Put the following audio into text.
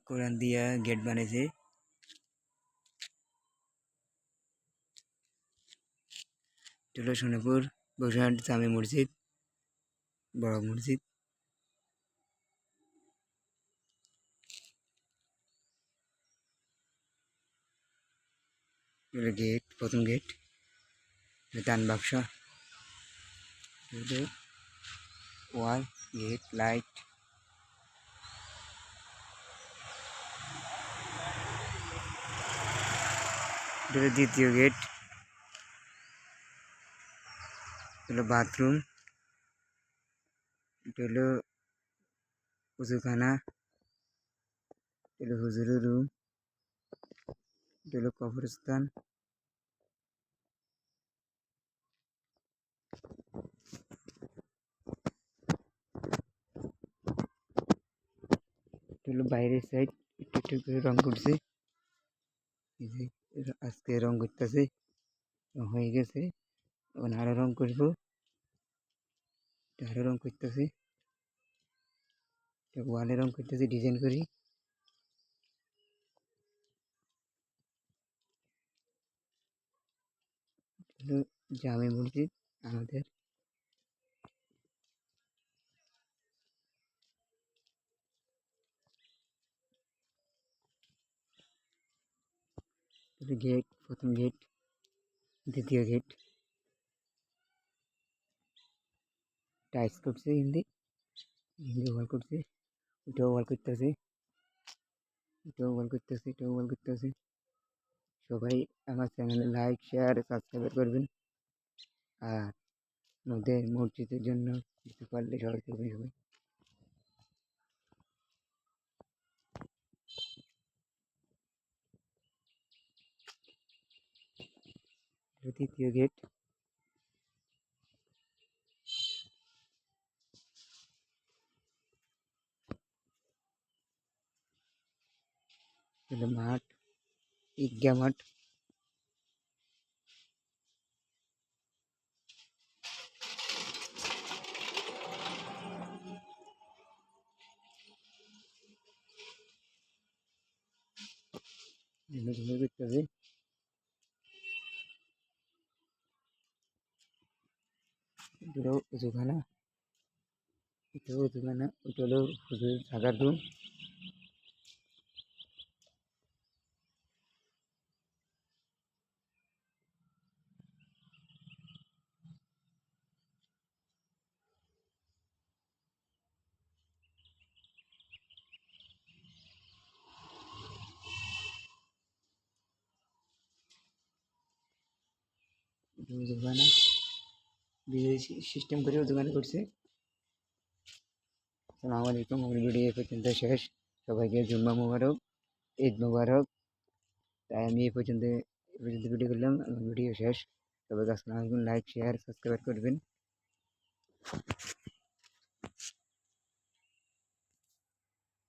কোরআন দিয়া গেট বানাইছে। এটা সোনাপুর বসিরহাট জামে মসজিদ, বড় মসজিদ। গেট, প্রথম গেট, দান বাক্স, ওয়াল, গেট, লাইট। এটা দ্বিতীয় গেট, হলো বাথরুম, এটা হলো উজুখানা, এটা হলো হুজুরের রুম, এটা হলো কবরস্থান। এটা হলো বাইরের সাইড, একটু একটু করে রং করছে। আজকে রং করতেছে, হয়ে গেছে, এখন আরো রং করবো। আরো রং করতেছে, ওয়ালে রং করতেছে ডিজাইন করি। জামে মসজিদ আমাদের। গেট, প্রথম গেট, দ্বিতীয় গেট, টাইস করছে হিন্দি ওয়াল করছে। এটাও ওয়াল করতেছে, এটাও ওয়াল করতেছে, এটাও ওয়াল করতেছে। সবাই আমার চ্যানেলে লাইক, শেয়ার, সাবস্ক্রাইব করবেন। আর আমাদের মসজিদের জন্য কিছু পারলে সবাই করবেন সবাই। তৃতীয় গেট, মাঠ, ঈদগাহ মাঠ। করতেছে, এটাও উজুখানা, এটাও উজুখানা, ওটা হলো হুজুর থাকার রুম। উজুখানা সিস্টেম করে উজুখানা করছে। আসসালামু আলাইকুম, আমার ভিডিও এ পর্যন্ত শেষ। সবাইকে জুম্মা মুবারক, ঈদ মুবারক। তাই আমি এই পর্যন্ত ভিডিও করলাম, আমার ভিডিও শেষ। সবাইকে আসসালামু আলাইকুম, লাইক, শেয়ার, সাবস্ক্রাইব করবেন।